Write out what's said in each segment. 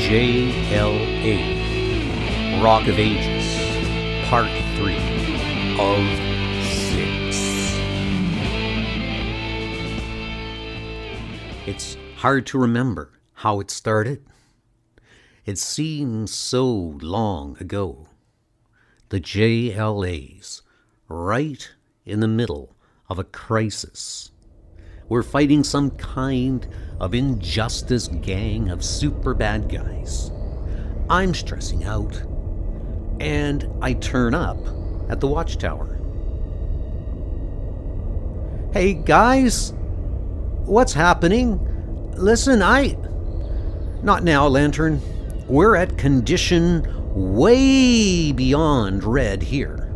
JLA, Rock of Ages, Part 3 of 6. It's hard to remember how it started. It seems so long ago. The JLAs, right in the middle of a crisis. We're fighting some kind of injustice gang of super bad guys. I'm stressing out, and I turn up at the watchtower. Hey guys, what's happening? Listen, Not now, Lantern. We're at condition way beyond red here.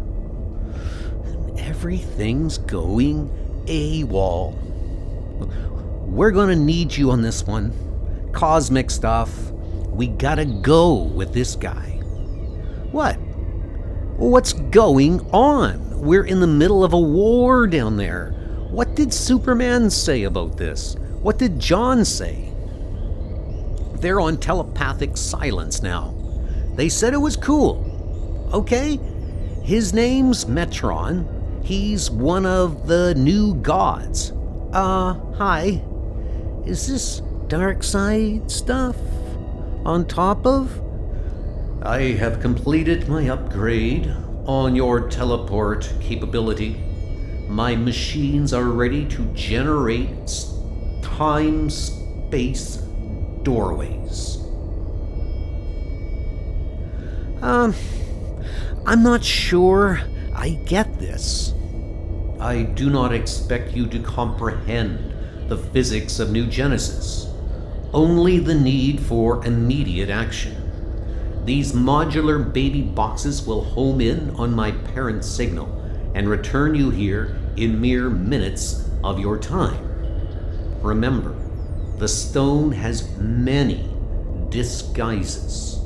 And everything's going AWOL. We're gonna need you on this one. Cosmic stuff. We gotta go with this guy. What? What's going on? We're in the middle of a war down there. What did Superman say about this? What did John say? They're on telepathic silence now. They said it was cool. Okay? His name's Metron. He's one of the new gods. Hi. Is this dark side stuff on top of? I have completed my upgrade on your teleport capability. My machines are ready to generate time-space doorways. I'm not sure I get this. I do not expect you to comprehend the physics of New Genesis, only the need for immediate action. These modular baby boxes will home in on my parent signal and return you here in mere minutes of your time. Remember, the stone has many disguises.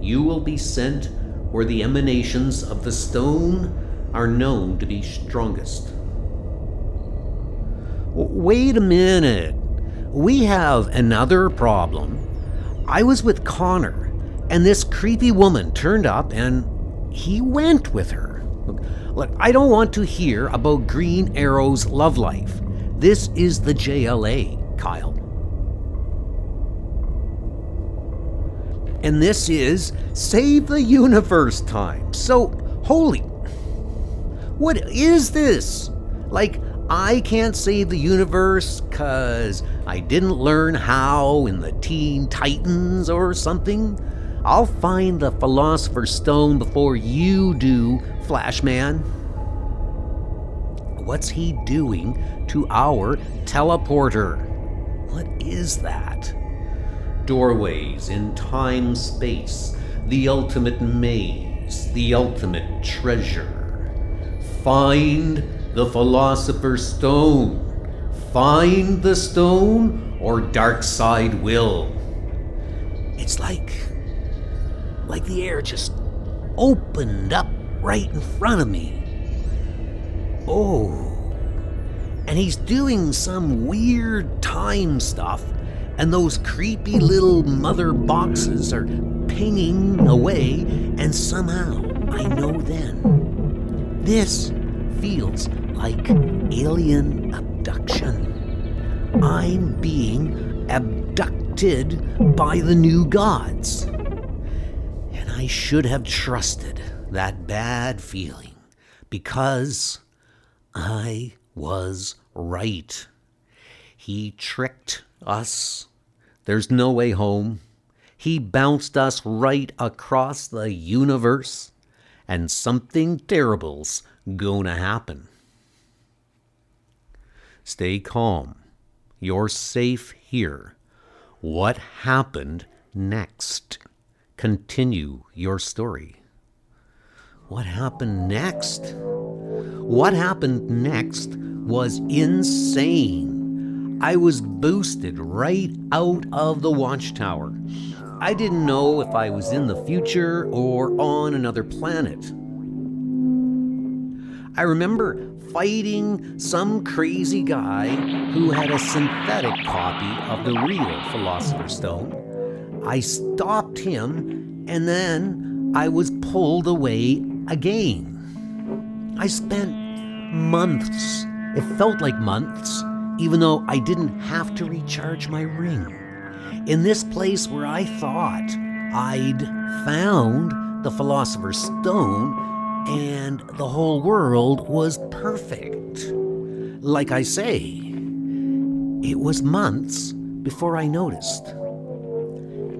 You will be sent where the emanations of the stone are known to be strongest. Wait a minute. We have another problem. I was with Connor, and this creepy woman turned up, and he went with her. Look, I don't want to hear about Green Arrow's love life. This is the JLA, Kyle. And this is Save the Universe time. So, holy... What is this? Like, I can't save the universe because I didn't learn how in the Teen Titans or something? I'll find the Philosopher's Stone before you do, Flashman. What's he doing to our teleporter? What is that? Doorways in time-space, the ultimate maze, the ultimate treasure. Find the Philosopher's Stone. Find the stone, or Darkseid will. It's like the air just opened up right in front of me. Oh, and he's doing some weird time stuff, and those creepy little mother boxes are pinging away, and somehow I know then. This feels like alien abduction. I'm being abducted by the new gods. And I should have trusted that bad feeling because I was right. He tricked us. There's no way home. He bounced us right across the universe. And something terrible's gonna happen. Stay calm. You're safe here. What happened next? Continue your story. What happened next? What happened next was insane. I was boosted right out of the watchtower. I didn't know if I was in the future or on another planet. I remember fighting some crazy guy who had a synthetic copy of the real Philosopher's Stone. I stopped him, and then I was pulled away again. I spent months, it felt like months, even though I didn't have to recharge my ring, in this place where I thought I'd found the Philosopher's Stone and the whole world was perfect. Like I say, it was months before I noticed.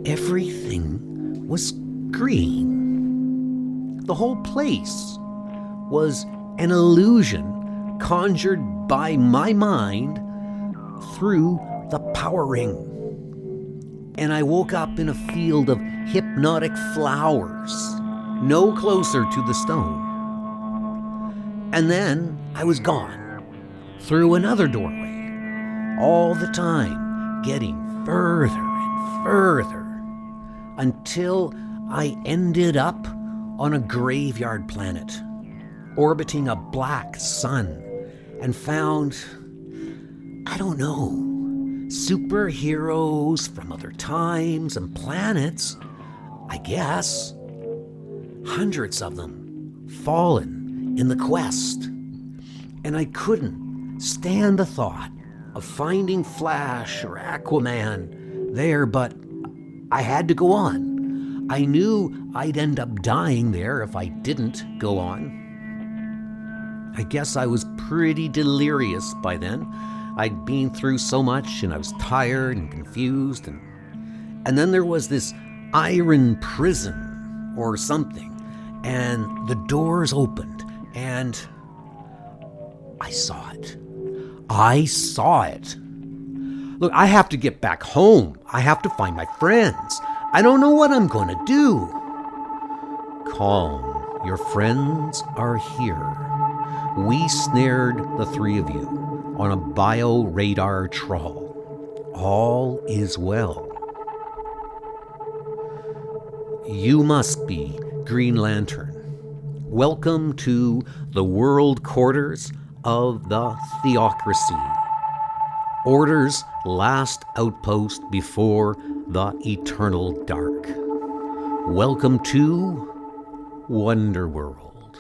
Everything was green. The whole place was an illusion conjured by my mind through the power ring. And I woke up in a field of hypnotic flowers, no closer to the stone. And then I was gone, through another doorway, all the time getting further and further, until I ended up on a graveyard planet, orbiting a black sun, and found, I don't know, superheroes from other times and planets, I guess. Hundreds of them fallen in the quest. And I couldn't stand the thought of finding Flash or Aquaman there, but I had to go on. I knew I'd end up dying there if I didn't go on. I guess I was pretty delirious by then. I'd been through so much and I was tired and confused. And then there was this iron prison or something, and the doors opened and I saw it. I saw it. Look, I have to get back home. I have to find my friends. I don't know what I'm going to do. Calm. Your friends are here. We snared the three of you on a bio-radar trawl. All is well. You must be Green Lantern. Welcome to the world quarters of the Theocracy. Order's last outpost before the eternal dark. Welcome to Wonderworld.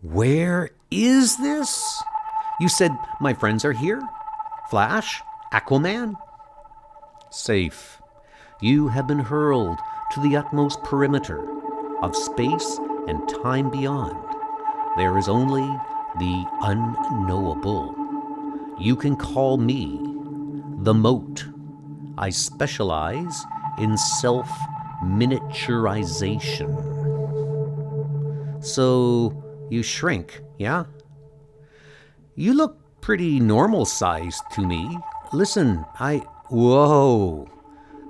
Where is this? You said my friends are here? Flash? Aquaman? Safe. You have been hurled to the utmost perimeter of space and time beyond. There is only the unknowable. You can call me the Moat. I specialize in self-miniaturization. So you shrink, yeah? You look pretty normal-sized to me. Listen, Whoa.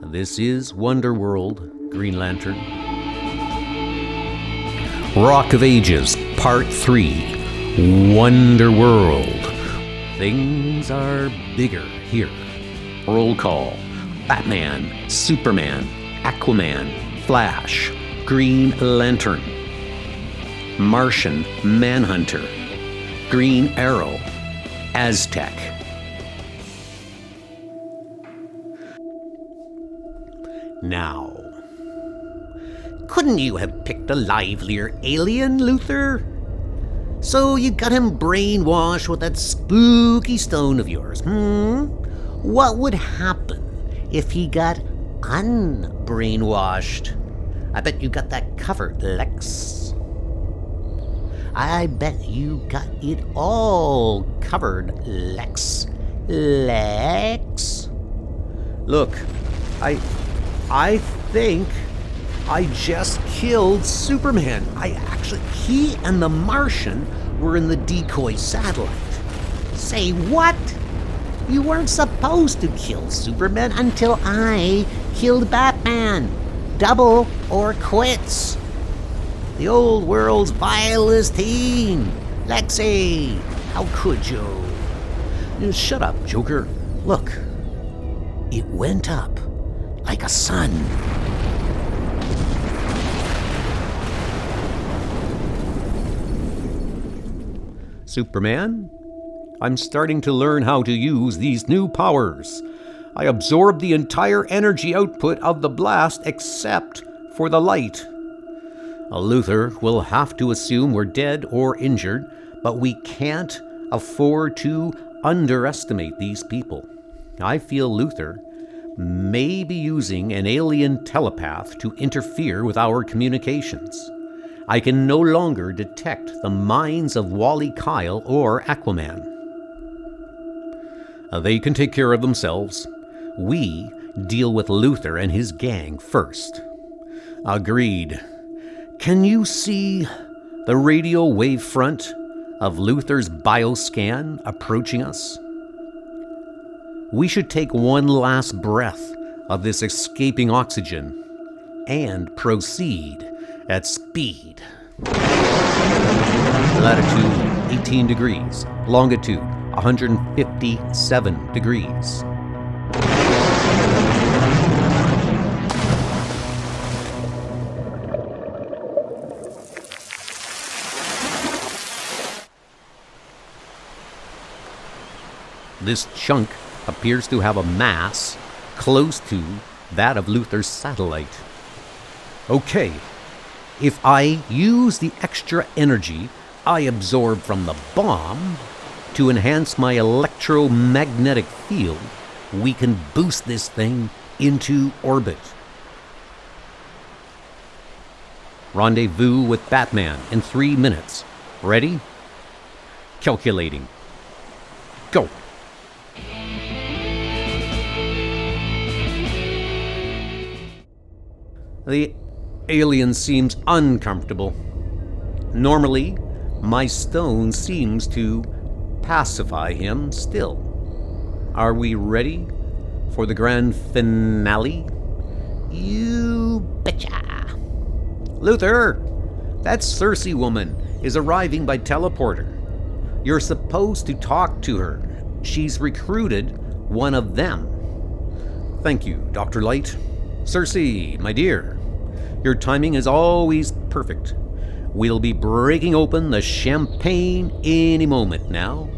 This is Wonderworld, Green Lantern. Rock of Ages, Part 3. Wonderworld. Things are bigger here. Roll call. Batman, Superman, Aquaman, Flash, Green Lantern, Martian Manhunter, Green Arrow, Aztec. Now, couldn't you have picked a livelier alien, Luthor? So you got him brainwashed with that spooky stone of yours, What would happen if he got unbrainwashed? I bet you got that covered, Lex. I bet you got it all covered, Lex. Lex? Look, I think I just killed Superman. He and the Martian were in the decoy satellite. Say what? You weren't supposed to kill Superman until I killed Batman. Double or quits. The old world's vilest teen. Lexi, how could you? Shut up, Joker. Look, it went up like a sun. Superman? I'm starting to learn how to use these new powers. I absorbed the entire energy output of the blast except for the light. Luthor will have to assume we're dead or injured, but we can't afford to underestimate these people. I feel Luthor may be using an alien telepath to interfere with our communications. I can no longer detect the minds of Wally Kyle or Aquaman. They can take care of themselves. We deal with Luthor and his gang first. Agreed. Can you see the radio wave front of Luthor's bioscan approaching us? We should take one last breath of this escaping oxygen and proceed at speed. Latitude 18 degrees, longitude 157 degrees. This chunk appears to have a mass close to that of Luthor's satellite. Okay, if I use the extra energy I absorb from the bomb to enhance my electromagnetic field, we can boost this thing into orbit. Rendezvous with Batman in 3 minutes. Ready? Calculating. Go. The alien seems uncomfortable. Normally, my stone seems to pacify him still. Are we ready for the grand finale? You betcha! Luthor, that Cersei woman is arriving by teleporter. You're supposed to talk to her. She's recruited one of them. Thank you, Dr. Light. Cersei, my dear, your timing is always perfect. We'll be breaking open the champagne any moment now.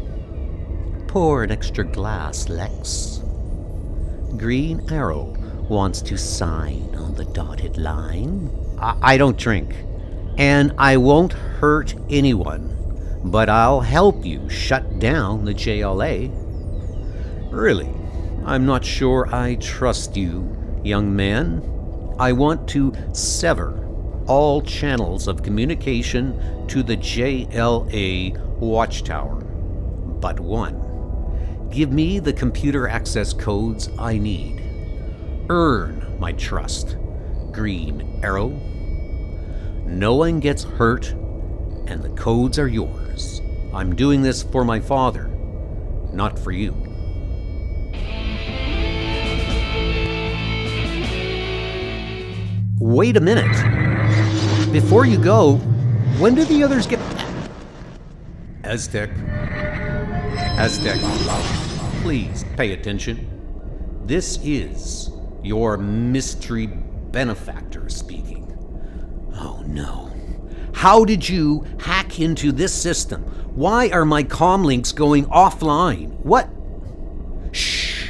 Pour an extra glass, Lex. Green Arrow wants to sign on the dotted line. I don't drink, and I won't hurt anyone, but I'll help you shut down the JLA. Really, I'm not sure I trust you, young man. I want to sever all channels of communication to the JLA watchtower, but one. Give me the computer access codes I need. Earn my trust, Green Arrow. No one gets hurt, and the codes are yours. I'm doing this for my father, not for you. Wait a minute. Before you go, when did the others get... Aztec, please pay attention. This is your mystery benefactor speaking. Oh no. How did you hack into this system? Why are my comlinks going offline? What? Shh.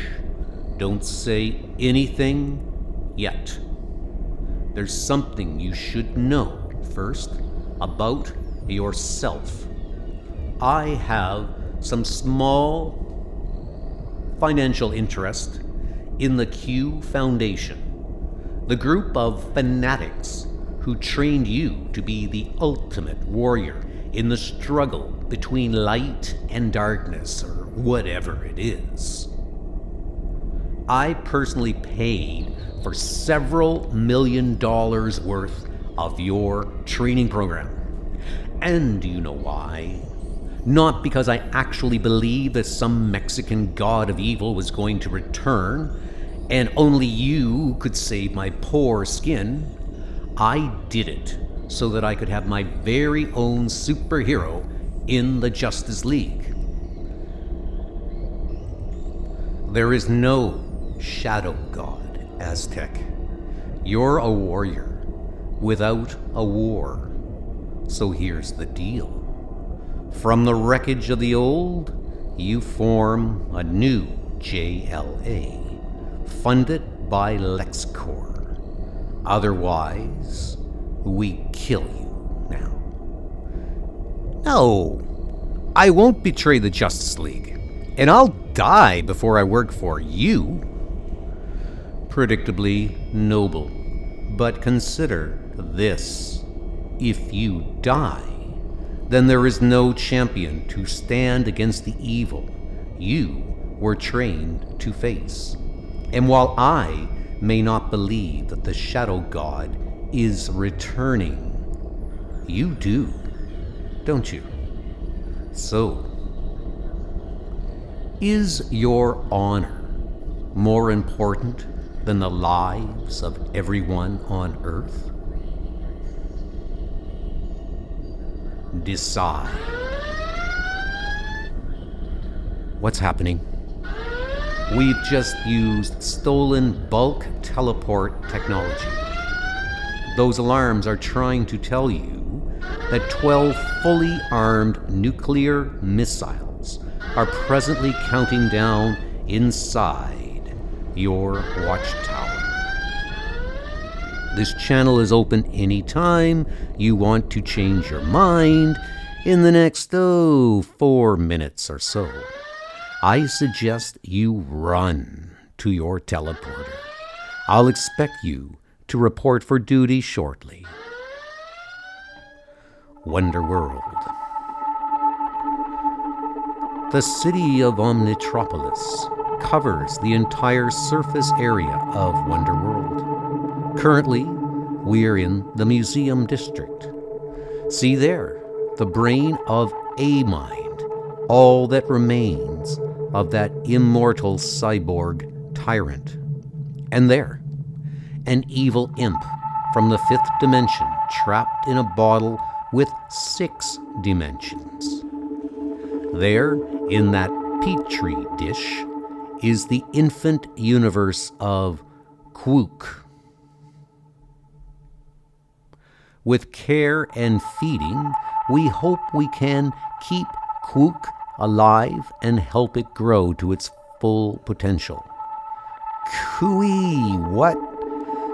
Don't say anything yet. There's something you should know first about yourself. I have some small financial interest in the Q Foundation, the group of fanatics who trained you to be the ultimate warrior in the struggle between light and darkness, or whatever it is. I personally paid for several $1 million worth of your training program. And do you know why? Not because I actually believed that some Mexican god of evil was going to return and only you could save my poor skin. I did it so that I could have my very own superhero in the Justice League. There is no shadow god, Aztec. You're a warrior without a war. So here's the deal. From the wreckage of the old, you form a new JLA, funded by LexCorp. Otherwise, we kill you now. No, I won't betray the Justice League, and I'll die before I work for you. Predictably noble, but consider this. If you die, then there is no champion to stand against the evil you were trained to face. And while I may not believe that the Shadow God is returning, you do, don't you? So, is your honor more important than the lives of everyone on Earth? Decide. What's happening? We've just used stolen bulk teleport technology. Those alarms are trying to tell you that 12 fully armed nuclear missiles are presently counting down inside your watchtower. This channel is open anytime you want to change your mind in the next, 4 minutes or so. I suggest you run to your teleporter. I'll expect you to report for duty shortly. Wonderworld. The city of Omnitropolis covers the entire surface area of Wonderworld. Currently, we're in the Museum District. See there, the brain of a mind, all that remains of that immortal cyborg tyrant. And there, an evil imp from the 5th dimension trapped in a bottle with 6 dimensions. There, in that petri dish, is the infant universe of Quook. With care and feeding, we hope we can keep Quook alive and help it grow to its full potential. Cooey, what?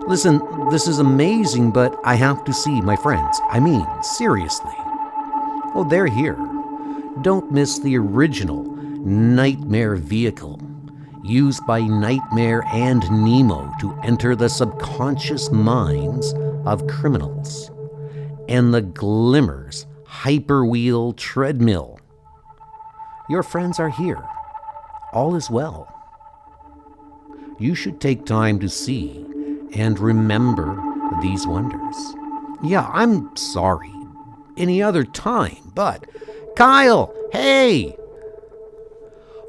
Listen, this is amazing, but I have to see my friends. I mean, seriously. Oh, they're here. Don't miss the original Nightmare vehicle, used by Nightmare and Nemo to enter the subconscious minds of criminals. And the Glimmers Hyperwheel treadmill. Your friends are here. All is well. You should take time to see and remember these wonders. Yeah, I'm sorry. Any other time, but... Kyle! Hey!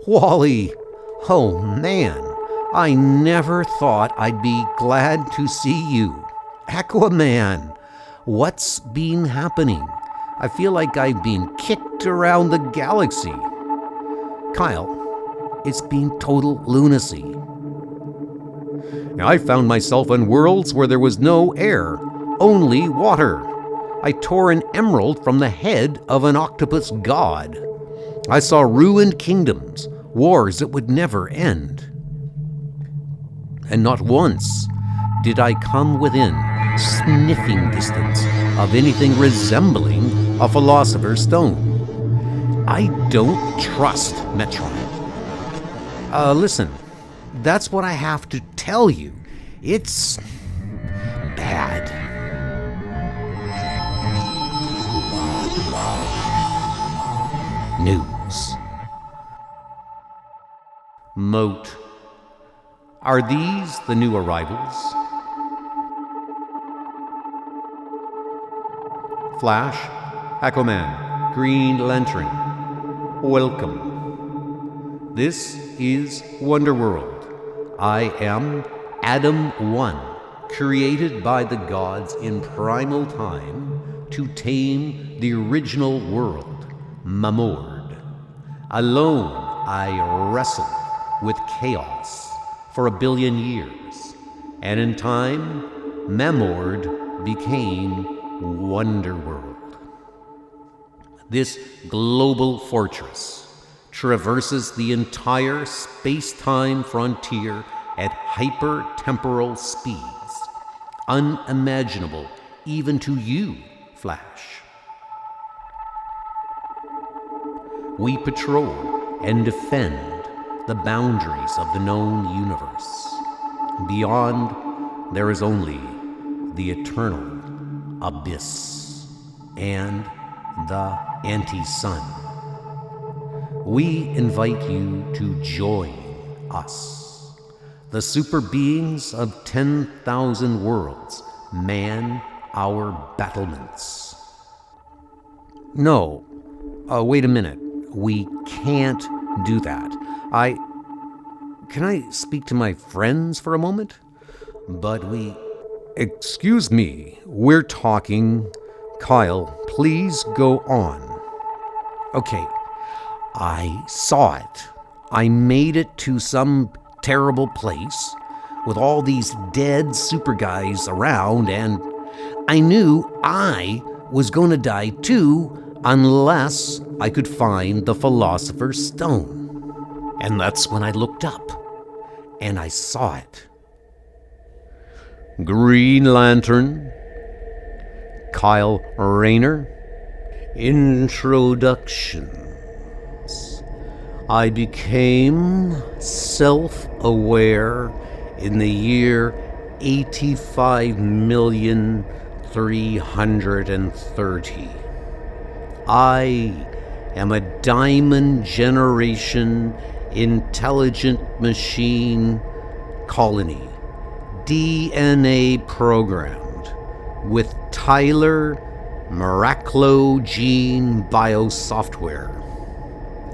Wally! Oh, man. I never thought I'd be glad to see you. Aquaman! What's been happening? I feel like I've been kicked around the galaxy. Kyle, it's been total lunacy. I found myself in worlds where there was no air, only water. I tore an emerald from the head of an octopus god. I saw ruined kingdoms, wars that would never end. And not once did I come within sniffing distance of anything resembling a Philosopher's Stone. I don't trust Metron. Listen, that's what I have to tell you. It's bad. News. Moat. Are these the new arrivals? Flash, Aquaman, Green Lantern, welcome. This is Wonderworld. I am Adam One, created by the gods in primal time to tame the original world, Mamord. Alone I wrestled with chaos for 1 billion years, and in time, Mamord became Wonderworld. This global fortress, traverses the entire space-time frontier at hyper-temporal speeds, unimaginable even to you, Flash. We patrol and defend the boundaries of the known universe. Beyond, there is only the eternal abyss and the anti-sun. We invite you to join us. The super beings of 10,000 worlds man our battlements. No, wait a minute. We can't do that. Can I speak to my friends for a moment? But Excuse me, we're talking. Kyle, please go on. Okay, I saw it. I made it to some terrible place with all these dead super guys around, and I knew I was going to die too unless I could find the Philosopher's Stone. And that's when I looked up and I saw it. Green Lantern, Kyle Rayner. Introductions. I became self-aware in the year 85,330. I am a Diamond Generation intelligent machine colony, DNA programmed with Tyler Miraclo gene biosoftware.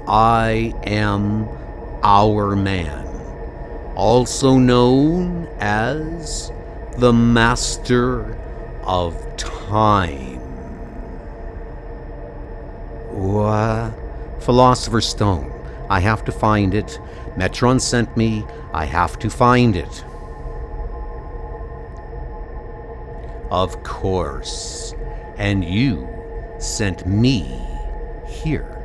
I am Our Man, also known as the Master of Time. What? Philosopher's Stone. I have to find it. Metron sent me. I have to find it. Of course. And you sent me here.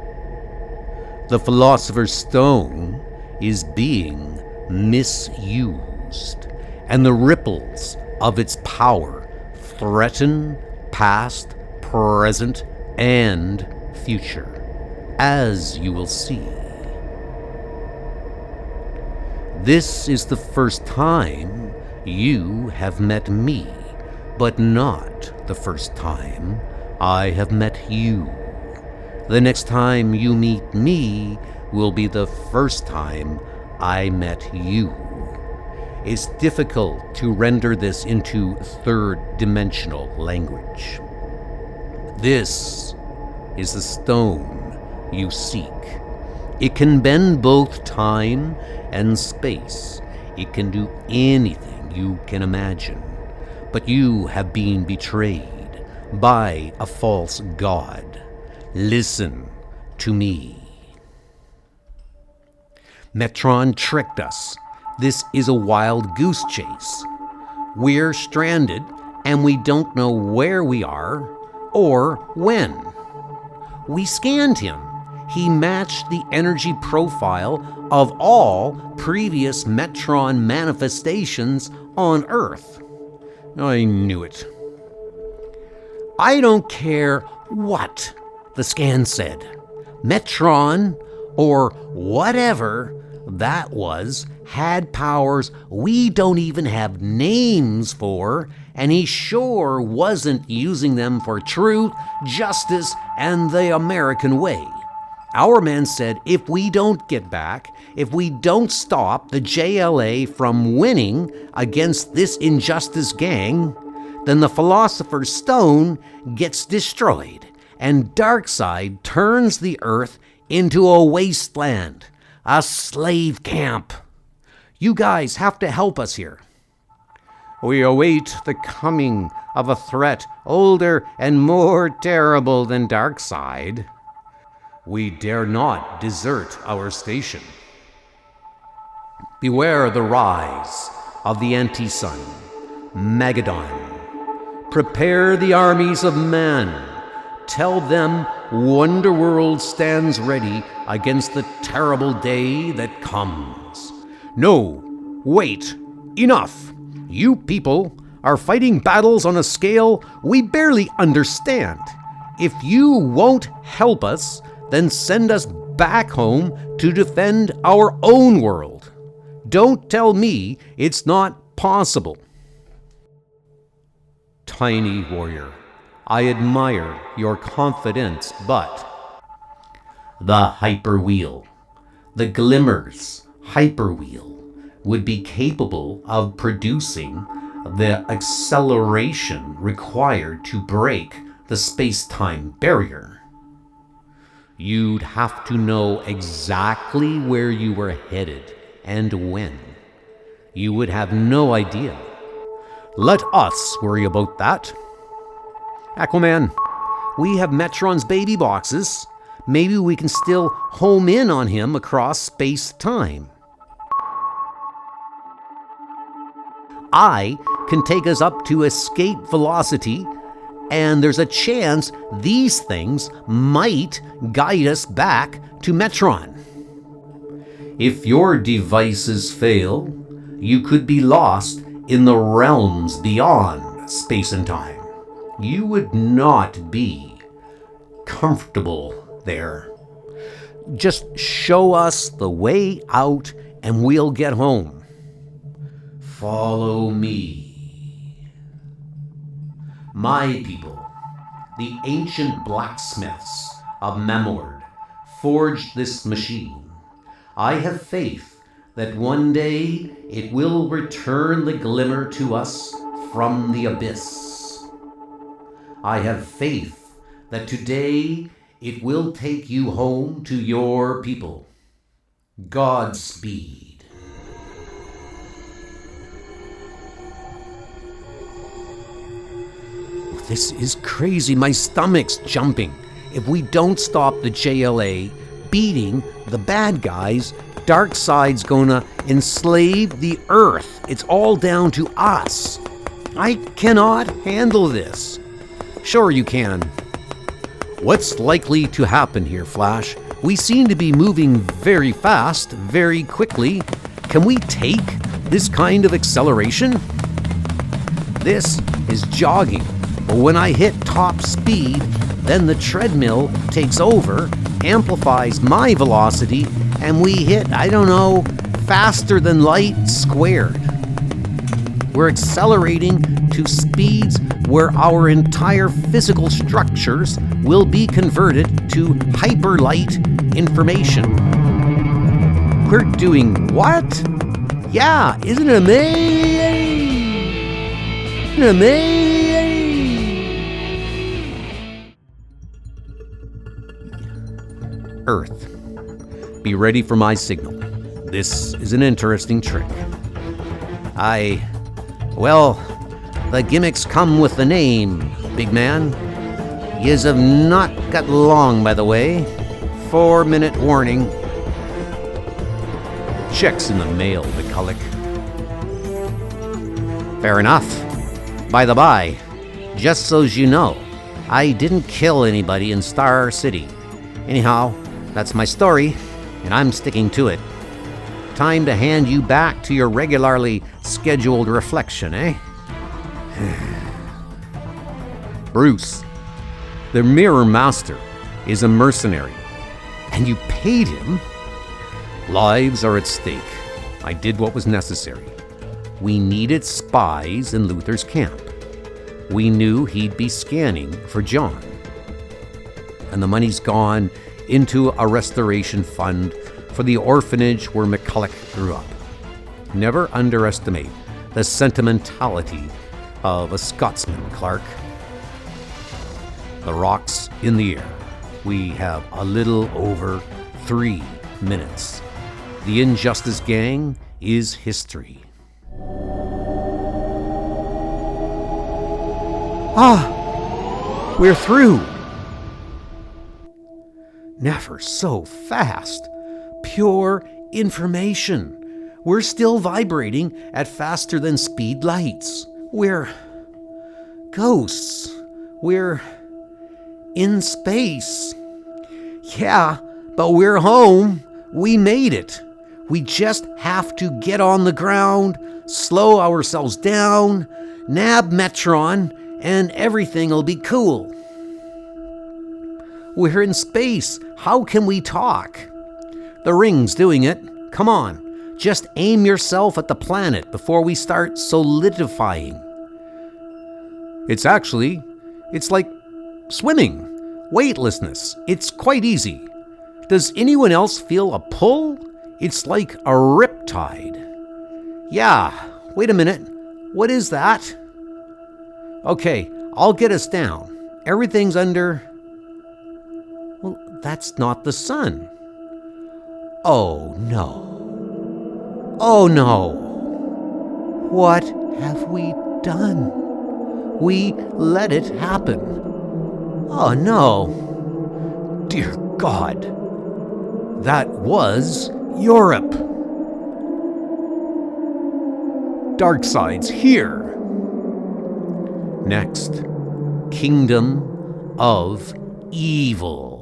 The Philosopher's Stone is being misused, and the ripples of its power threaten past, present, and future, as you will see. This is the first time you have met me, but not the first time I have met you. The next time you meet me will be the first time I met you. It's difficult to render this into third-dimensional language. This is the stone you seek. It can bend both time and space. It can do anything you can imagine. But you have been betrayed by a false god. Listen to me. Metron tricked us. This is a wild goose chase. We're stranded and we don't know where we are or when. We scanned him. He matched the energy profile of all previous Metron manifestations on Earth. I knew it. I don't care what the scan said. Metron, or whatever that was, had powers we don't even have names for, and he sure wasn't using them for truth, justice, and the American way. Our man said if we don't get back, if we don't stop the JLA from winning against this injustice gang, then the Philosopher's Stone gets destroyed, and Darkseid turns the Earth into a wasteland, a slave camp. You guys have to help us here. We await the coming of a threat older and more terrible than Darkseid. We dare not desert our station. Beware the rise of the anti-sun, Magadon. Prepare the armies of man. Tell them Wonderworld stands ready against the terrible day that comes. No, wait, enough. You people are fighting battles on a scale we barely understand. If you won't help us, then send us back home to defend our own world. Don't tell me it's not possible. Tiny warrior, I admire your confidence, but the hyperwheel, the Glimmer's hyperwheel, would be capable of producing the acceleration required to break the space-time barrier. You'd have to know exactly where you were headed and when. You would have no idea. Let us worry about that. Aquaman, we have Metron's baby boxes. Maybe we can still home in on him across space-time. I can take us up to escape velocity, and there's a chance these things might guide us back to Metron. If your devices fail, you could be lost in the realms beyond space and time. You would not be comfortable there. Just show us the way out and we'll get home. Follow me. My people, the ancient blacksmiths of Memord, forged this machine. I have faith that one day it will return the glimmer to us from the abyss. I have faith that today it will take you home to your people. Godspeed. This is crazy. My stomach's jumping. If we don't stop the JLA beating the bad guys, Darkseid's gonna enslave the Earth. It's all down to us. I cannot handle this. Sure you can. What's likely to happen here, Flash? We seem to be moving very fast, very quickly. Can we take this kind of acceleration? This is jogging. But when I hit top speed, then the treadmill takes over, amplifies my velocity, and we hit, faster than light squared. We're accelerating to speeds where our entire physical structures will be converted to hyperlight information. We're doing what? Yeah, isn't it amazing? Amazing. Earth, be ready for my signal. This is an interesting trick. The gimmicks come with the name, big man. Yez have not got long, by the way. 4-minute warning. Checks in the mail, McCulloch. Fair enough. By the by, just so's you know, I didn't kill anybody in Star City. Anyhow, that's my story, and I'm sticking to it. Time to hand you back to your regularly scheduled reflection, eh? Bruce, the Mirror Master is a mercenary, and you paid him? Lives are at stake. I did what was necessary. We needed spies in Luthor's camp. We knew he'd be scanning for John. And the money's gone into a restoration fund for the orphanage where McCulloch grew up. Never underestimate the sentimentality of a Scotsman, Clark. The rock's in the air. We have a little over 3 minutes. The Injustice Gang is history. We're through. Never so fast. Pure information. We're still vibrating at faster than speed lights. We're ghosts. We're In space. Yeah, but we're home. We made it. We just have to get on the ground, slow ourselves down, nab Metron, and everything'll be cool. We're in space. How can we talk? The ring's doing it. Come on. Just aim yourself at the planet before we start solidifying. It's like swimming. Weightlessness. It's quite easy. Does anyone else feel a pull? It's like a riptide. Yeah, wait a minute. What is that? Okay, I'll get us down. Everything's under... Well, that's not the sun. Oh no. Oh no. What have we done? We let it happen. Oh no. Dear God. That was Europe. Darkseid's here. Next, Kingdom of Evil.